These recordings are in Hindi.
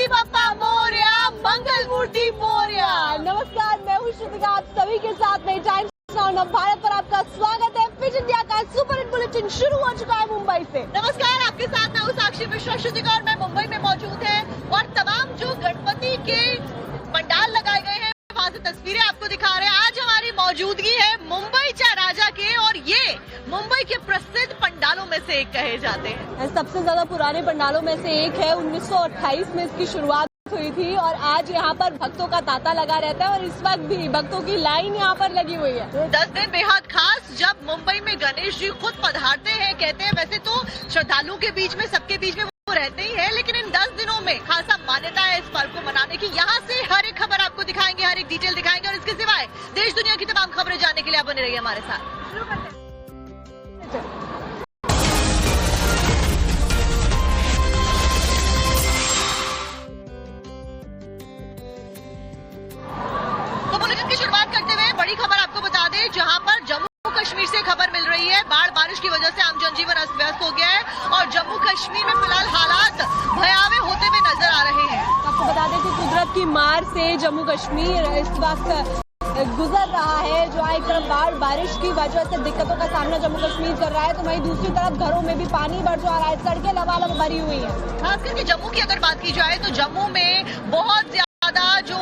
गणपति बप्पा मोरया, मंगल मूर्ति मोरया। नमस्कार, मैं हूँ श्रुतिका, आप सभी के साथ में टाइम्स नाउ भारत पर आपका स्वागत है। फिट इंडिया का सुपर हिट बुलेटिन शुरू हो चुका है मुंबई से। नमस्कार, आपके साथ मैं हूँ साक्षी मिश्रा श्रुतिका और मैं मुंबई में मौजूद है और तमाम जो गणपति के पंडाल लगाए गए हैं वहाँ से तस्वीरें आपको दिखा रहे हैं। आज हमारी मौजूदगी है मुंबई चा राजा के और ये मुंबई के प्रसिद्ध पंडालों में से एक कहे जाते हैं। सबसे ज्यादा पुराने पंडालों में से एक है। 1928 में इसकी शुरुआत हुई थी और आज यहाँ पर भक्तों का तांता लगा रहता है और इस वक्त भी भक्तों की लाइन यहाँ पर लगी हुई है। 10 दिन बेहद खास, जब मुंबई में गणेश जी खुद पधारते हैं। कहते हैं वैसे तो श्रद्धालुओं के बीच में, सबके बीच में वो रहते ही है, लेकिन इन 10 दिनों में खासा मान्यता है इस पर्व को मनाने की। यहाँ से हर एक खबर आपको दिखाएंगे, हर एक डिटेल दिखाएंगे और इसके सिवाय देश दुनिया की तमाम खबरें जानने के लिए आप बने रहिए हमारे साथ। तो बुलेटिन की शुरुआत करते हुए बड़ी खबर आपको बता दें, जहां पर जम्मू कश्मीर से खबर मिल रही है। बाढ़ बारिश की वजह से आम जनजीवन अस्त व्यस्त हो गया है और जम्मू कश्मीर में फिलहाल हालात भयावह होते हुए नजर आ रहे हैं। आपको बता दें कि कुदरत की मार से जम्मू कश्मीर इस वक्त गुजर रहा है। जो एक तरफ बाढ़ बारिश की वजह से दिक्कतों का सामना जम्मू कश्मीर कर रहा है, तो वहीं दूसरी तरफ घरों में भी पानी बढ़ जा रहा है। सड़कें लबालब भरी हुई है। खास करके जम्मू की अगर बात की जाए तो जम्मू में बहुत ज्यादा जो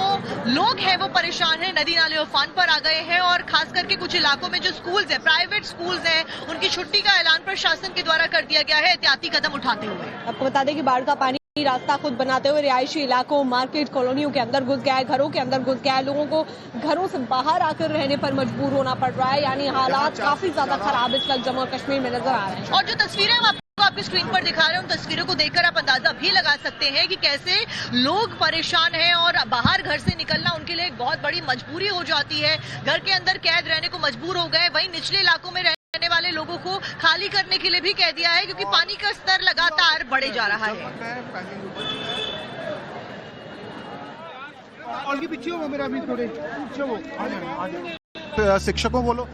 लोग हैं वो परेशान हैं। नदी नाले उफान पर आ गए हैं और खास करके कुछ इलाकों में जो स्कूल्स हैं, प्राइवेट स्कूल्स हैं, उनकी छुट्टी का ऐलान प्रशासन के द्वारा कर दिया गया है एहतियाती कदम उठाते हुए। आपको बता दें कि बाढ़ का पानी रास्ता खुद बनाते हुए रिहायशी इलाकों, मार्केट, कॉलोनियों के अंदर घुस गया है, घरों के अंदर घुस गया है। लोगों को घरों से बाहर आकर रहने पर मजबूर होना पड़ रहा है। यानी हालात काफी ज्यादा खराब इस वक्त जम्मू और कश्मीर में नजर आ रहे हैं। और जो तस्वीरें हम आपको आपकी स्क्रीन पर दिखा रहे हैं, उन तस्वीरों को देखकर आप अंदाजा भी लगा सकते हैं कि कैसे लोग परेशान हैं और बाहर घर से निकलना उनके लिए एक बहुत बड़ी मजबूरी हो जाती है। घर के अंदर कैद रहने को मजबूर हो गए। वहीं निचले इलाकों में रहने वाले लोगों को खाली करने के लिए भी कह दिया है, क्योंकि पानी का स्तर लगातार बढ़े जा रहा है। और पीछे हो मेरा भी थोड़े पीछे हो, आ जाओ। शिक्षकों बोलो।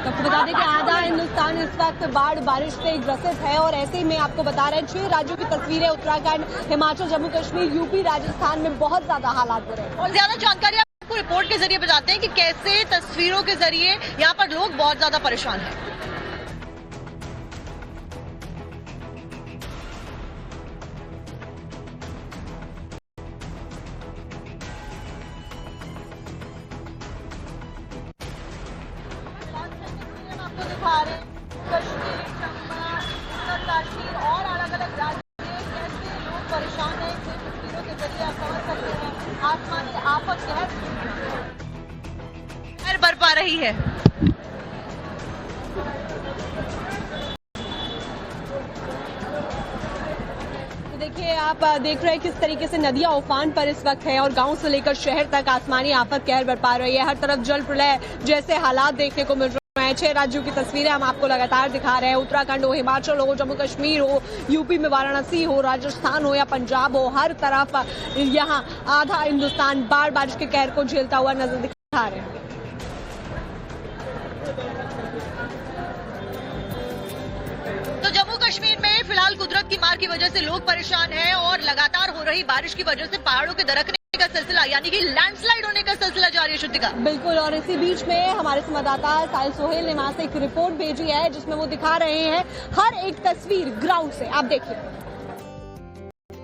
तो बता दें कि आधा हिंदुस्तान इस वक्त बाढ़ बारिश से ग्रसित है और ऐसे ही में आपको बता रहे हैं 6 राज्यों की तस्वीरें। उत्तराखंड, हिमाचल, जम्मू कश्मीर, यूपी, राजस्थान में बहुत ज्यादा हालात बुरे हैं। और ज्यादा जानकारी आपको रिपोर्ट के जरिए बताते हैं कि कैसे तस्वीरों के जरिए यहाँ पर लोग बहुत ज्यादा परेशान हैं। कश्मीर, चंबा, उत्तरकाशी और अलग अलग राज्य कैसे लोग परेशान हैं, इन तस्वीरों के जरिए आप समझ सकते हैं। आसमानी आफत कहर बरपा रही है। तो देखिए, आप देख रहे हैं किस तरीके से नदियां उफान पर इस वक्त है और गांव से लेकर शहर तक आसमानी आफत कहर बरपा रही है। हर तरफ जल प्रलय जैसे हालात देखने को मिल रहे हैं। 6 राज्यों की तस्वीरें हम आपको लगातार दिखा रहे हैं। उत्तराखंड हो, हिमाचल हो, जम्मू कश्मीर हो, यूपी में वाराणसी हो, राजस्थान हो या पंजाब हो, हर तरफ यहाँ आधा हिंदुस्तान बाढ़ बारिश के कहर को झेलता हुआ नजर दिखा रहे हैं। तो जम्मू कश्मीर में फिलहाल कुदरत की मार की वजह से लोग परेशान हैं और लगातार हो रही बारिश की वजह से पहाड़ों के दरकने का सिलसिला यानी कि लैंडस्लाइड होने का सिलसिला जारी है। श्रुतिका बिल्कुल, और इसी बीच में हमारे संवाददाता साहिल सोहेल ने वहां से एक रिपोर्ट भेजी है जिसमें वो दिखा रहे हैं हर एक तस्वीर ग्राउंड से। आप देखिए,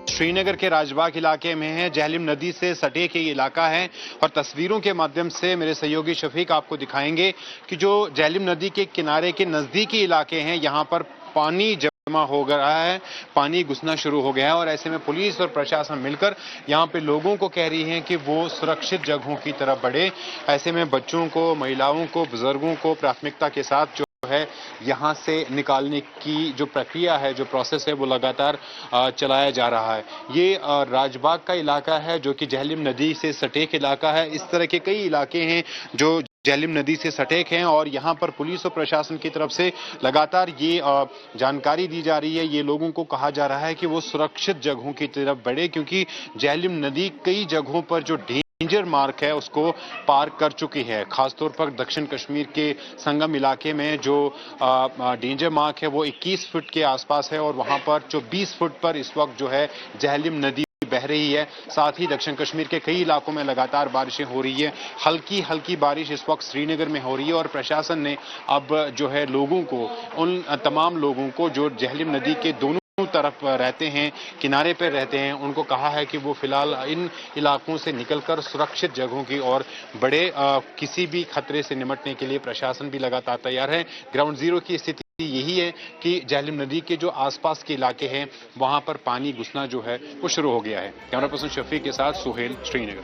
श्रीनगर के राजबाग इलाके में है, जहलिम नदी से सटे के इलाका है और तस्वीरों के माध्यम से मेरे सहयोगी शफीक आपको दिखाएंगे कि जो जहलिम नदी के किनारे के नजदीकी इलाके हैं, यहाँ पर पानी जमा हो गया है, पानी घुसना शुरू हो गया है और ऐसे में पुलिस और प्रशासन मिलकर यहाँ पे लोगों को कह रही है कि वो सुरक्षित जगहों की तरफ बढ़े। ऐसे में बच्चों को, महिलाओं को, बुजुर्गों को प्राथमिकता के साथ जो है यहाँ से निकालने की जो प्रक्रिया है, जो प्रोसेस है, वो लगातार चलाया जा रहा है। ये राजबाग का इलाका है जो कि जहलिम नदी से सटेक इलाका है। इस तरह के कई इलाके हैं जो जहलिम नदी से सटेक हैं और यहाँ पर पुलिस और प्रशासन की तरफ से लगातार ये जानकारी दी जा रही है, ये लोगों को कहा जा रहा है कि वो सुरक्षित जगहों की तरफ बढ़े, क्योंकि जहलिम नदी कई जगहों पर जो डेंजर मार्क है उसको पार कर चुकी है। खासतौर पर दक्षिण कश्मीर के संगम इलाके में जो डेंजर मार्क है वो 21 फुट के आसपास है और वहां पर जो 20 फुट पर इस वक्त जो है झेलम नदी बह रही है। साथ ही दक्षिण कश्मीर के कई इलाकों में लगातार बारिशें हो रही है। हल्की हल्की बारिश इस वक्त श्रीनगर में हो रही है और प्रशासन ने अब जो है लोगों को, उन तमाम लोगों को जो झेलम नदी के दोनों तरफ रहते हैं, किनारे पर रहते हैं, उनको कहा है कि वो फिलहाल इन इलाकों से निकलकर सुरक्षित जगहों की और बड़े किसी भी खतरे से निपटने के लिए प्रशासन भी लगातार तैयार है। ग्राउंड जीरो की स्थिति यही है कि झेलम नदी के जो आसपास के इलाके हैं वहां पर पानी घुसना जो है वो शुरू हो गया है। कैमरा पर्सन शफीक के साथ सुहेल, श्रीनगर।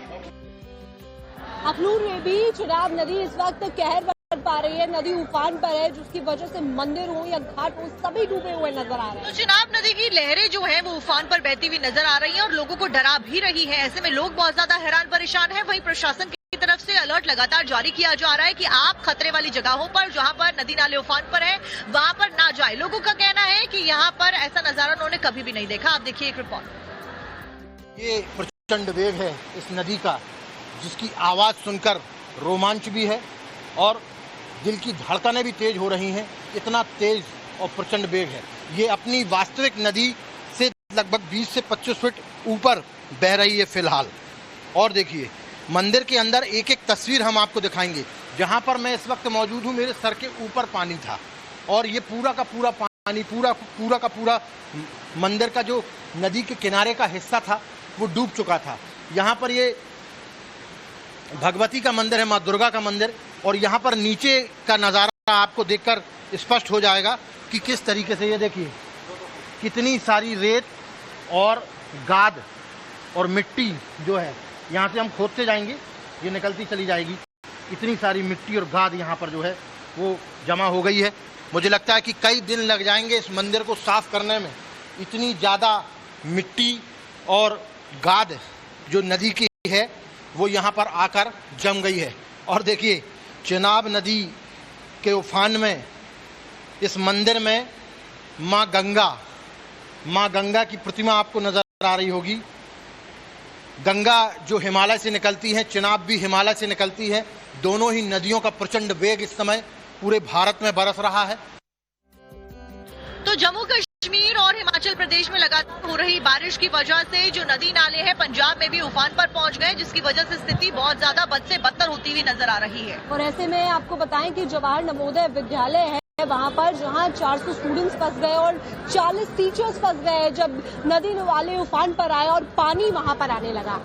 अखनूर में भी चिनाब नदी इस वक्त कहर कर पा रही है। नदी उफान पर है जिसकी वजह से मंदिर हो या घाट हो सभी डूबे हुए नजर आ रहे हैं। तो चिनाब नदी की लहरें जो है वो उफान पर बहती हुई नजर आ रही हैं और लोगों को डरा भी रही है। ऐसे में लोग बहुत ज्यादा हैरान परेशान हैं। वहीं प्रशासन की तरफ से अलर्ट लगातार जारी किया जा रहा है कि आप खतरे वाली जगहों पर, जहां पर नदी नाले उफान पर है, वहां पर ना जाए। लोगों का कहना है कि यहाँ पर ऐसा नजारा उन्होंने कभी भी नहीं देखा। आप देखिए एक रिपोर्ट। ये प्रचंड वेग है इस नदी का, जिसकी आवाज सुनकर रोमांच भी है और दिल की धड़कनें भी तेज हो रही हैं। इतना तेज और प्रचंड वेग है। ये अपनी वास्तविक नदी से लगभग 20 से 25 फुट ऊपर बह रही है फिलहाल। और देखिए मंदिर के अंदर एक एक तस्वीर हम आपको दिखाएंगे। जहां पर मैं इस वक्त मौजूद हूं, मेरे सर के ऊपर पानी था और ये पूरा का पूरा पानी, पूरा का पूरा मंदिर का जो नदी के किनारे का हिस्सा था वो डूब चुका था। यहाँ पर ये भगवती का मंदिर है, माँ दुर्गा का मंदिर, और यहाँ पर नीचे का नज़ारा आपको देखकर स्पष्ट हो जाएगा कि किस तरीके से, ये देखिए कितनी सारी रेत और गाद और मिट्टी जो है, यहाँ से हम खोदते जाएंगे ये निकलती चली जाएगी। इतनी सारी मिट्टी और गाद यहाँ पर जो है वो जमा हो गई है। मुझे लगता है कि कई दिन लग जाएंगे इस मंदिर को साफ करने में। इतनी ज़्यादा मिट्टी और गाद जो नदी की है वो यहाँ पर आकर जम गई है। और देखिए चिनाब नदी के उफान में इस मंदिर में माँ गंगा की प्रतिमा आपको नजर आ रही होगी। गंगा जो हिमालय से निकलती है, चिनाब भी हिमालय से निकलती है। दोनों ही नदियों का प्रचंड वेग इस समय पूरे भारत में बरस रहा है। तो जम्मू कश्मीर और हिमाचल प्रदेश में लगातार हो रही बारिश की वजह से जो नदी नाले हैं पंजाब में भी उफान पर पहुंच गए, जिसकी वजह से स्थिति बहुत ज्यादा बद से बदतर होती हुई नजर आ रही है। और ऐसे में आपको बताएं कि जवाहर नवोदय विद्यालय है वहाँ पर, जहाँ 400 स्टूडेंट्स फंस गए और 40 टीचर्स फंस गए जब नदी वाले उफान पर आए और पानी वहाँ पर आने लगा।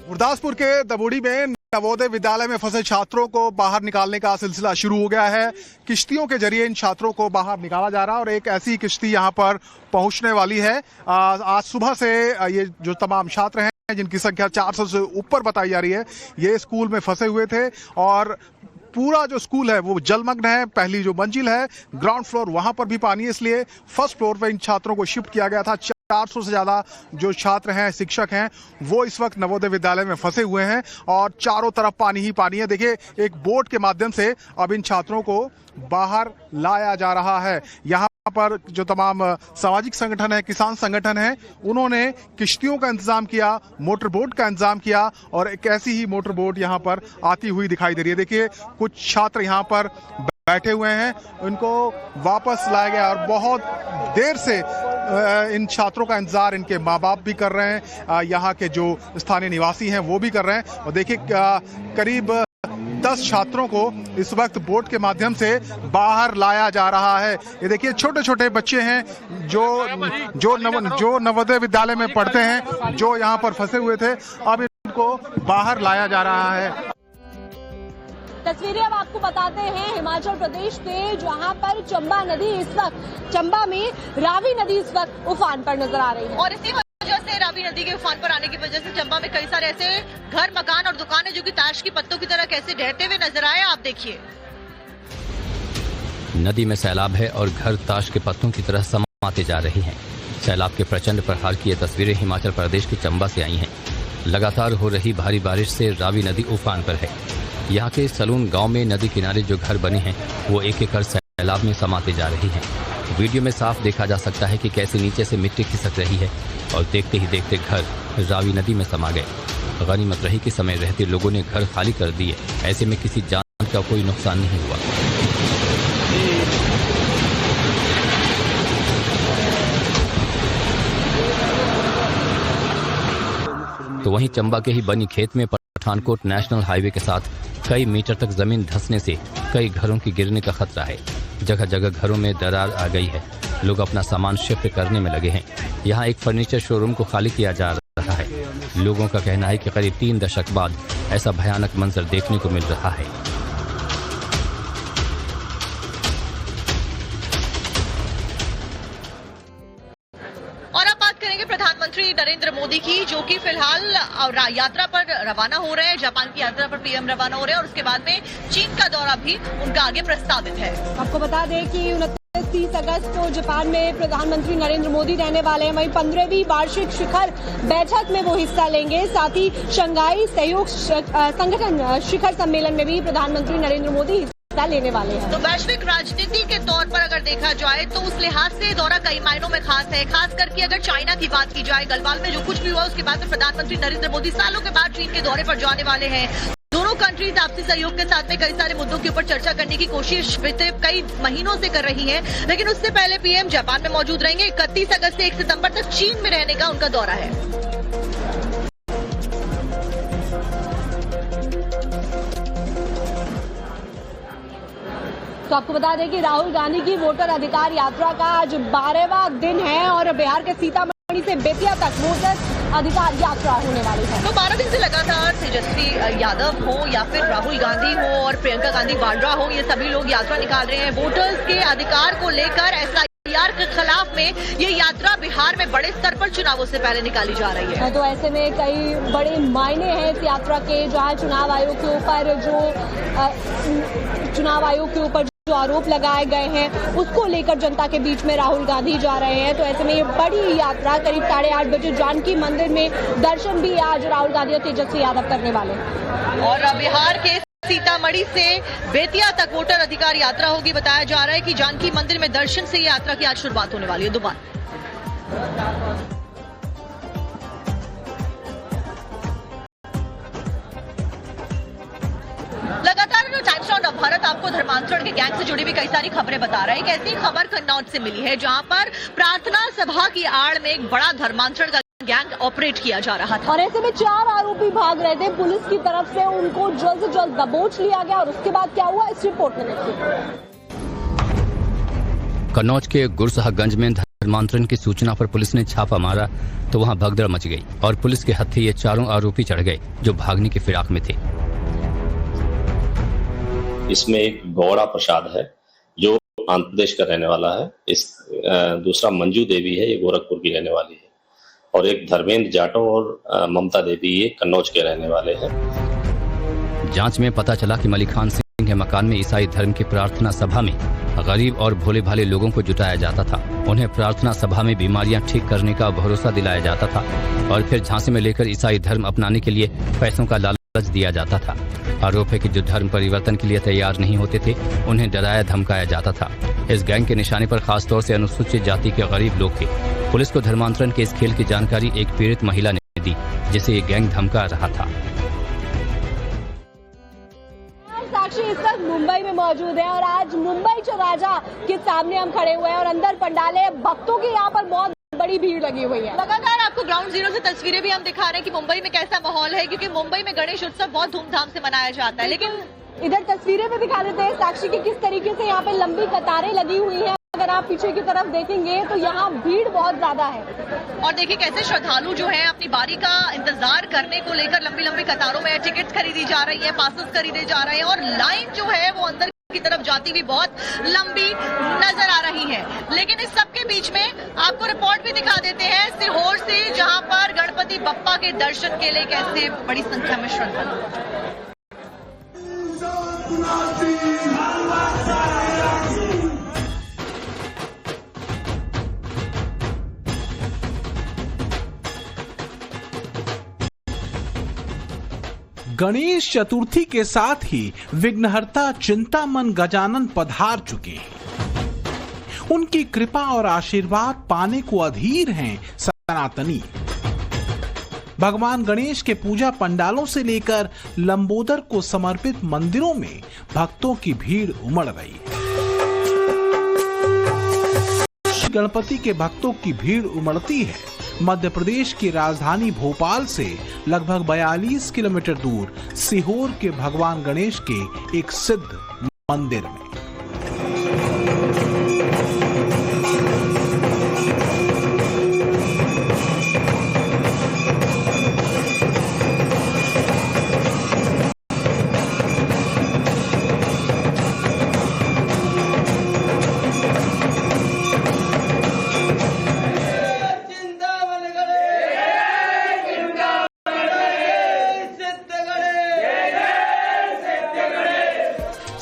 गुरदासपुर के दबोड़ी में नवोदय विद्यालय में फंसे छात्रों को बाहर निकालने का सिलसिला शुरू हो गया है। किश्तियों के जरिए इन छात्रों को बाहर निकाला जा रहा है और एक ऐसी किश्ती यहां पर पहुंचने वाली है। आज सुबह से ये जो तमाम छात्र हैं जिनकी संख्या 400 से ऊपर बताई जा रही है, ये स्कूल में फंसे हुए थे और पूरा जो स्कूल है वो जलमग्न है। पहली जो मंजिल है ग्राउंड फ्लोर, वहां पर भी पानी है, इसलिए फर्स्ट फ्लोर पे इन छात्रों को शिफ्ट किया गया था। 400 से ज्यादा जो छात्र हैं, शिक्षक हैं, वो इस वक्त नवोदय विद्यालय में फंसे हुए हैं और चारों तरफ पानी ही पानी है। देखिए एक बोट के माध्यम से अब इन छात्रों को बाहर लाया जा रहा है। यहाँ पर जो तमाम सामाजिक संगठन है, किसान संगठन है, उन्होंने किश्तियों का इंतजाम किया, मोटर बोट का इंतजाम किया और एक ऐसी ही मोटर बोट यहाँ पर आती हुई दिखाई दे रही है। देखिए कुछ छात्र यहाँ पर बैठे हुए हैं, उनको वापस लाया गया और बहुत देर से इन छात्रों का इंतजार इनके माँ बाप भी कर रहे हैं, यहाँ के जो स्थानीय निवासी हैं वो भी कर रहे हैं। और देखिए करीब 10 छात्रों को इस वक्त बोट के माध्यम से बाहर लाया जा रहा है। ये देखिए छोटे छोटे बच्चे हैं जो नवोदय विद्यालय में पढ़ते हैं, जो यहाँ पर फंसे हुए थे, अब इनको बाहर लाया जा रहा है। तस्वीरें अब आपको बताते हैं हिमाचल प्रदेश के, जहां पर चंबा नदी इस वक्त, चंबा में रावी नदी इस वक्त उफान पर नजर आ रही है। और इसी वजह से रावी नदी के उफान पर आने की वजह से चंबा में कई सारे ऐसे घर, मकान और दुकानें जो कि ताश की पत्तों की तरह कैसे ढहते हुए नजर आए, आप देखिए। नदी में सैलाब है और घर ताश के पत्तों की तरह समाते जा रहे हैं। सैलाब के प्रचंड प्रहार की ये तस्वीरें हिमाचल प्रदेश के चंबा से आई हैं। लगातार हो रही भारी बारिश से रावी नदी उफान पर है। यहाँ के सलून गांव में नदी किनारे जो घर बने हैं वो एक एक कर सैलाब में समाते जा रहे हैं। वीडियो में साफ देखा जा सकता है कि कैसे नीचे से मिट्टी खिसक रही है और देखते ही देखते घर रावी नदी में समा गए। गनीमत रही कि समय रहते लोगों ने घर खाली कर दिए। ऐसे में किसी जान का कोई नुकसान नहीं हुआ। तो वहीं चंबा के ही बनी खेत में पठानकोट नेशनल हाईवे के साथ कई मीटर तक जमीन धंसने से कई घरों की गिरने का खतरा है। जगह जगह घरों में दरार आ गई है। लोग अपना सामान शिफ्ट करने में लगे हैं। यहाँ एक फर्नीचर शोरूम को खाली किया जा रहा है। लोगों का कहना है कि करीब 3 दशक बाद ऐसा भयानक मंजर देखने को मिल रहा है। और अब बात करेंगे प्रधानमंत्री नरेंद्र मोदी की, जो कि फिलहाल यात्रा पर रवाना हो रहे हैं। जापान की यात्रा पर पीएम रवाना हो रहे हैं और उसके बाद में चीन का दौरा भी उनका आगे प्रस्तावित है। आपको बता दें कि 29-30 अगस्त को जापान में प्रधानमंत्री नरेंद्र मोदी रहने वाले हैं। वहीं 15वीं वार्षिक शिखर बैठक में वो हिस्सा लेंगे। साथ ही शंघाई सहयोग संगठन शिखर सम्मेलन में भी प्रधानमंत्री नरेंद्र मोदी हिस्सा लेने वाले हैं। तो वैश्विक राजनीति के तौर पर अगर देखा जाए तो उस लिहाज से दौरा कई मायनों में खास है। खास करके अगर चाइना की बात की जाए, गलवान में जो कुछ भी हुआ उसके बाद में प्रधानमंत्री नरेंद्र मोदी सालों के बाद चीन के दौरे पर जाने वाले हैं। दोनों कंट्रीज आपसी सहयोग के साथ में कई सारे मुद्दों के ऊपर चर्चा करने की कोशिश बीते कई महीनों से कर रही हैं। लेकिन उससे पहले पीएम जापान में मौजूद रहेंगे। 31 अगस्त से 1 सितंबर तक चीन में रहने का उनका दौरा है। तो आपको बता दें कि राहुल गांधी की वोटर अधिकार यात्रा का आज 12वां दिन है और बिहार के सीतामढ़ी से बेतिया तक वोटर अधिकार यात्रा होने वाली है। तो 12 दिन से लगातार तेजस्वी यादव हो या फिर राहुल गांधी हो और प्रियंका गांधी वाड्रा हो, ये सभी लोग यात्रा निकाल रहे हैं। वोटर्स के अधिकार को लेकर एसआईआर के खिलाफ में ये यात्रा बिहार में बड़े स्तर पर चुनावों से पहले निकाली जा रही है। तो ऐसे में कई बड़े मायने हैं इस यात्रा के, जहां चुनाव आयोग के ऊपर जो आरोप लगाए गए हैं उसको लेकर जनता के बीच में राहुल गांधी जा रहे हैं। तो ऐसे में ये बड़ी यात्रा करीब 8:30 बजे जानकी मंदिर में दर्शन भी आज राहुल गांधी और तेजस्वी यादव करने वाले हैं। और बिहार के सीतामढ़ी से बेतिया तक वोटर अधिकार यात्रा होगी। बताया जा रहा है कि जानकी मंदिर में दर्शन से यात्रा की आज शुरुआत होने वाली है। दोबारा लगातार टाइम्स ऑफ भारत आपको धर्मांतरण के गैंग से जुड़ी भी कई सारी खबरें बता रहा है। एक ऐसी खबर कन्नौज से मिली है जहां पर प्रार्थना सभा की आड़ में एक बड़ा धर्मांतरण का गैंग ऑपरेट किया जा रहा था। और ऐसे में 4 आरोपी भाग रहे थे। पुलिस की तरफ से उनको जल्द से जल्द दबोच लिया गया और उसके बाद क्या हुआ इस रिपोर्ट में देखिए। कन्नौज के गुरसाहगंज में धर्मांतरण की सूचना पर पुलिस ने छापा मारा तो वहां भगदड़ मच गई और पुलिस के हत्थे ये 4 आरोपी चढ़ गए जो भागने की फिराक में थे। इसमें एक गौड़ा प्रसाद है जो आंध्र प्रदेश का रहने वाला है। दूसरा मंजू देवी है, ये गोरखपुर की रहने वाली है। और एक धर्मेंद्र जाटव और ममता देवी, ये कन्नौज के रहने वाले हैं। जांच में पता चला कि मलिक खान सिंह के मकान में ईसाई धर्म की प्रार्थना सभा में गरीब और भोले भाले लोगों को जुटाया जाता था। उन्हें प्रार्थना सभा में बीमारियां ठीक करने का भरोसा दिलाया जाता था और फिर झांसे में लेकर ईसाई धर्म अपनाने के लिए पैसों का लालच दिया जाता था। आरोप है कि जो धर्म परिवर्तन के लिए तैयार नहीं होते थे उन्हें डराया धमकाया जाता था। इस गैंग के निशाने पर खासतौर से अनुसूचित जाति के गरीब लोग थे। पुलिस को धर्मांतरण के इस खेल की जानकारी एक पीड़ित महिला ने दी जिसे ये गैंग धमका रहा था। साक्षी इस वक्त मुंबई में मौजूद है और आज मुंबई चौराहा के सामने हम खड़े हुए हैं और अंदर पंडाल है। भक्तों की यहाँ पर बहुत बड़ी भीड़ लगी हुई है। लगातार आपको ग्राउंड जीरो से तस्वीरें भी हम दिखा रहे हैं कि मुंबई में कैसा माहौल है, क्योंकि मुंबई में गणेश उत्सव बहुत धूमधाम से मनाया जाता है। लेकिन इधर तस्वीरें भी दिखा देते हैं साक्षी की किस तरीके से यहाँ पे लंबी कतारें लगी हुई है। अगर आप पीछे की तरफ देखेंगे तो यहाँ भीड़ बहुत ज्यादा है और देखिए कैसे श्रद्धालु जो है अपनी बारी का इंतजार करने को लेकर लंबी लंबी कतारों में टिकट्स खरीदी जा रही है, पासेस खरीदे जा रहे हैं और लाइन जो है वो अंदर की तरफ जाती हुई बहुत लंबी नजर आ रही है। लेकिन इस सबके बीच में आपको रिपोर्ट भी दिखा देते हैं सीहोर से, जहां पर गणपति बप्पा के दर्शन के लिए कैसे बड़ी संख्या में श्रद्धालु। गणेश चतुर्थी के साथ ही विघ्नहर्ता चिंतामन गजानन पधार चुके हैं। उनकी कृपा और आशीर्वाद पाने को अधीर हैं सनातनी। भगवान गणेश के पूजा पंडालों से लेकर लंबोदर को समर्पित मंदिरों में भक्तों की भीड़ उमड़ रही है। गणपति के भक्तों की भीड़ उमड़ती है मध्य प्रदेश की राजधानी भोपाल से लगभग 42 किलोमीटर दूर सीहोर के भगवान गणेश के एक सिद्ध मंदिर में।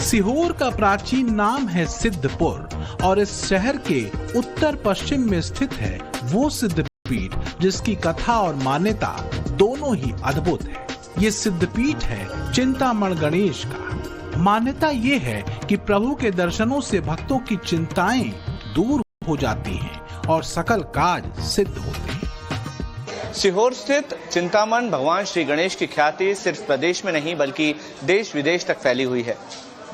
सीहोर का प्राचीन नाम है सिद्धपुर और इस शहर के उत्तर पश्चिम में स्थित है वो सिद्धपीठ जिसकी कथा और मान्यता दोनों ही अद्भुत है। ये सिद्धपीठ है चिंतामण गणेश का। मान्यता ये है कि प्रभु के दर्शनों से भक्तों की चिंताएं दूर हो जाती हैं और सकल काज सिद्ध होते हैं। सीहोर स्थित चिंतामण भगवान श्री गणेश की ख्याति सिर्फ प्रदेश में नहीं बल्कि देश विदेश तक फैली हुई है।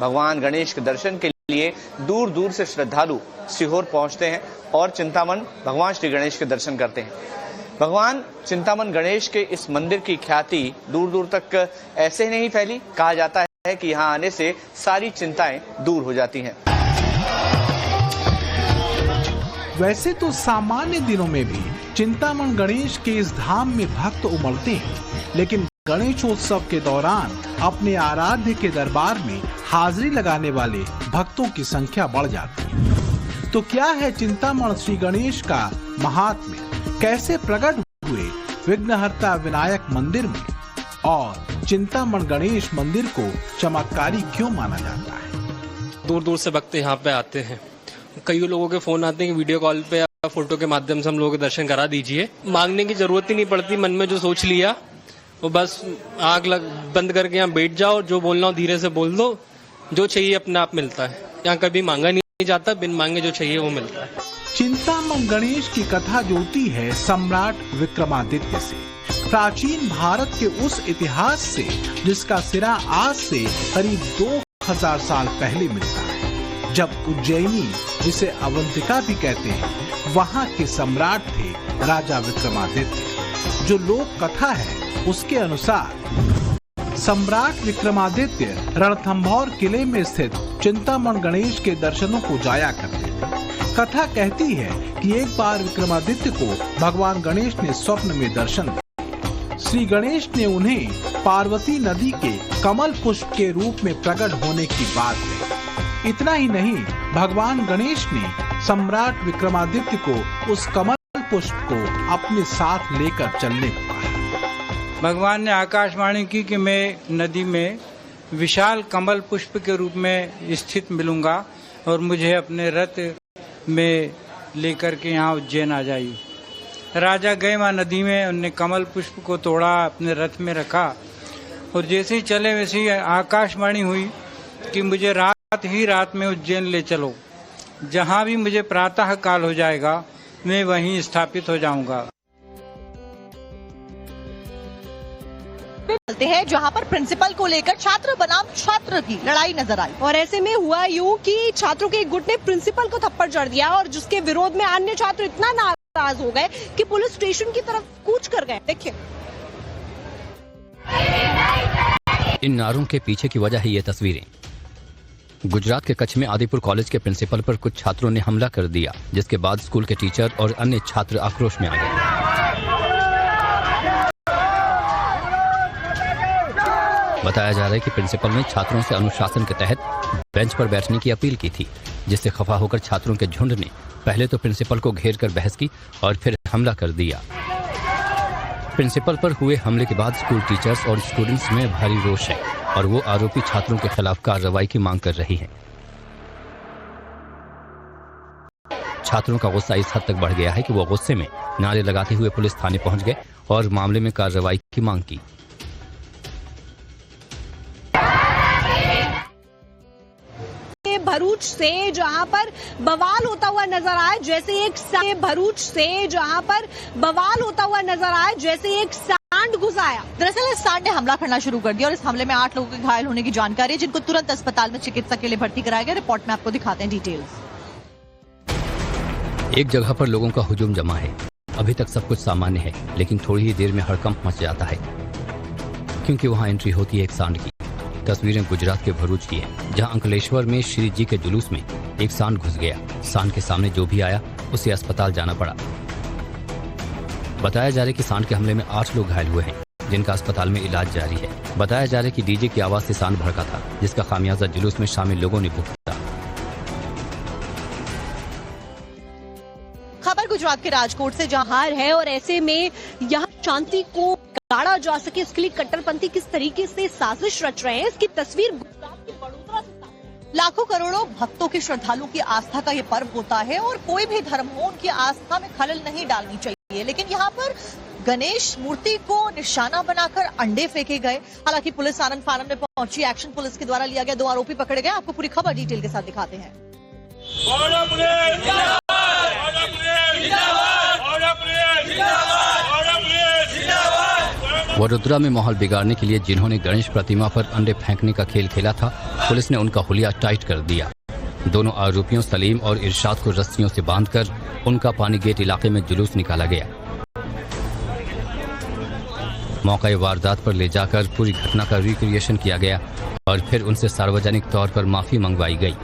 भगवान गणेश के दर्शन के लिए दूर दूर से श्रद्धालु सीहोर पहुंचते हैं और चिंतामण भगवान श्री गणेश के दर्शन करते हैं। भगवान चिंतामण गणेश के इस मंदिर की ख्याति दूर दूर तक ऐसे ही नहीं फैली, कहा जाता है कि यहाँ आने से सारी चिंताएं दूर हो जाती हैं। वैसे तो सामान्य दिनों में भी चिंतामण गणेश के इस धाम में भक्त उमड़ते हैं, लेकिन गणेशोत्सव के दौरान अपने आराध्य के दरबार में हाजिरी लगाने वाले भक्तों की संख्या बढ़ जाती है। तो क्या है चिंतामण श्री गणेश का महात्म्य? कैसे प्रकट हुए विघ्नहर्ता विनायक मंदिर में और चिंतामण गणेश मंदिर को चमत्कारी क्यों माना जाता है? दूर दूर से भक्त यहाँ पे आते हैं। कई लोगों के फोन आते हैं कि वीडियो कॉल पे या फोटो के माध्यम से हम लोगों के दर्शन करा दीजिए। मांगने की जरूरत ही नहीं पड़ती, मन में जो सोच लिया वो बस आग बंद करके यहाँ बैठ जाओ और जो बोलना हो धीरे से बोल दो, जो चाहिए अपने आप मिलता है। यहाँ कभी मांगा नहीं जाता, बिन मांगे जो चाहिए वो मिलता है। चिंतामण गणेश की कथा जुड़ती है सम्राट विक्रमादित्य से, प्राचीन भारत के उस इतिहास से जिसका सिरा आज से करीब 2000 साल पहले मिलता है, जब उज्जैनी, जिसे अवंतिका भी कहते हैं, वहाँ के सम्राट थे राजा विक्रमादित्य। जो लोक कथा है उसके अनुसार सम्राट विक्रमादित्य रणथंभौर किले में स्थित चिंतामण गणेश के दर्शनों को जाया करते थे। कथा कहती है कि एक बार विक्रमादित्य को भगवान गणेश ने स्वप्न में दर्शन दिया। श्री गणेश ने उन्हें पार्वती नदी के कमल पुष्प के रूप में प्रकट होने की बात कही। इतना ही नहीं, भगवान गणेश ने सम्राट विक्रमादित्य को उस कमल पुष्प को अपने साथ लेकर चलने को कहा। भगवान ने आकाशवाणी की कि मैं नदी में विशाल कमल पुष्प के रूप में स्थित मिलूंगा और मुझे अपने रथ में लेकर के यहाँ उज्जैन आ जाइए। राजा गए वहाँ नदी में, उनने कमल पुष्प को तोड़ा, अपने रथ में रखा और जैसे ही चले वैसे ही आकाशवाणी हुई कि मुझे रात में उज्जैन ले चलो। जहाँ भी मुझे प्रातः काल हो जाएगा मैं वहीं स्थापित हो जाऊंगा। चलते हैं जहां पर प्रिंसिपल को लेकर छात्र बनाम छात्र की लड़ाई नजर आई और ऐसे में हुआ यूं कि छात्रों के एक गुट ने प्रिंसिपल को थप्पड़ जड़ दिया और जिसके विरोध में अन्य छात्र इतना नाराज हो गए कि पुलिस स्टेशन की तरफ कूच कर गए। देखिए, इन नारों के पीछे की वजह है ये तस्वीरें। गुजरात के कच्छ में आदिपुर कॉलेज के प्रिंसिपल पर कुछ छात्रों ने हमला कर दिया, जिसके बाद स्कूल के टीचर और अन्य छात्र आक्रोश में आ गए। बताया जा रहा है कि प्रिंसिपल ने छात्रों से अनुशासन के तहत बेंच पर बैठने की अपील की थी, जिससे खफा होकर छात्रों के झुंड ने पहले तो प्रिंसिपल को घेर कर बहस की और फिर हमला कर दिया। प्रिंसिपल पर हुए हमले के बाद स्कूल टीचर्स और स्टूडेंट्स में भारी रोष है और वो आरोपी छात्रों के खिलाफ कार्रवाई की मांग कर रही है। छात्रों का गुस्सा इस हद तक बढ़ गया है कि वो गुस्से में नारे लगाते हुए पुलिस थाने पहुंच गए और मामले में कार्रवाई की मांग की। भरूच भरूच से जहां पर बवाल होता हुआ नजर आया, जैसे एक भरूच से जहां पर बवाल होता हुआ नजर आया, जैसे एक सांड घुस आया। दरअसल इस सांड ने हमला करना शुरू कर दिया और इस हमले में 8 लोगों के घायल होने की जानकारी है, जिनको तुरंत अस्पताल में चिकित्सा के लिए भर्ती कराया गया। रिपोर्ट में आपको दिखाते हैं डिटेल्स। एक जगह पर लोगों का हुजूम जमा है। अभी तक सब कुछ सामान्य है, लेकिन थोड़ी ही देर में हड़कंप मच जाता है, क्योंकि वहां एंट्री होती है एक सांड की। तस्वीरें गुजरात के भरूच की है, जहां अंकलेश्वर में श्री जी के जुलूस में एक सांड घुस गया। सांड के सामने जो भी आया उसे अस्पताल जाना पड़ा। बताया जा रहा है कि सांड के हमले में 8 लोग घायल हुए हैं, जिनका अस्पताल में इलाज जारी है। बताया जा रहा है कि डीजे की आवाज से सांड भड़का था, जिसका खामियाजा जुलूस में शामिल लोगों ने भुगता। खबर गुजरात के राजकोट से, जहां हार है और ऐसे में यहाँ शांति को गाड़ा जा सके, इसके लिए कट्टरपंथी किस तरीके से साजिश रच रहे हैं, इसकी तस्वीर गुजरात के वडोदरा से। लाखों करोड़ों भक्तों के श्रद्धालुओं की आस्था का ये पर्व होता है और कोई भी धर्म हो, उनकी आस्था में खलल नहीं डालनी चाहिए। लेकिन यहाँ पर गणेश मूर्ति को निशाना बनाकर अंडे फेंके गए। हालांकि पुलिस आनंद फानन में पहुंची, एक्शन पुलिस के द्वारा लिया गया, 2 आरोपी पकड़े गए। आपको पूरी खबर डिटेल के साथ दिखाते हैं। वडोदरा में माहौल बिगाड़ने के लिए जिन्होंने गणेश प्रतिमा पर अंडे फेंकने का खेल खेला था, पुलिस ने उनका हुलिया टाइट कर दिया। दोनों आरोपियों सलीम और इरशाद को रस्सियों से बांधकर उनका पानी गेट इलाके में जुलूस निकाला गया। मौका वारदात पर ले जाकर पूरी घटना का रिक्रिएशन किया गया और फिर उनसे सार्वजनिक तौर पर माफी मंगवाई गई।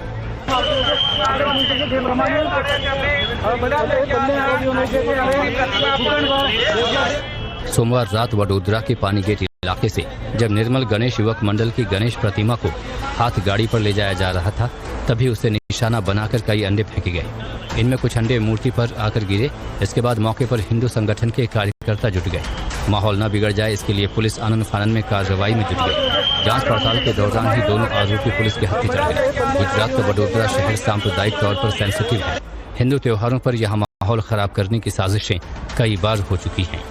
सोमवार रात वडोदरा के पानी गेट इलाके से जब निर्मल गणेश युवक मंडल की गणेश प्रतिमा को हाथ गाड़ी पर ले जाया जा रहा था, तभी उसे निशाना बनाकर कई अंडे फेंके गए। इनमें कुछ अंडे मूर्ति पर आकर गिरे। इसके बाद मौके पर हिंदू संगठन के कार्यकर्ता जुट गए। माहौल न बिगड़ जाए, इसके लिए पुलिस आनंद फानन में कार्रवाई में जुट गई। जांच पड़ताल के दौरान ही दोनों आरोपी पुलिस के हत्थे चढ़ गए। गुजरात का वडोदरा शहर सांप्रदायिक तौर पर सेंसिटिव है। हिंदू त्योहारों पर यहाँ माहौल खराब करने की साजिशें कई बार हो चुकी हैं।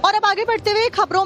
और अब आगे बढ़ते हुए खबरों में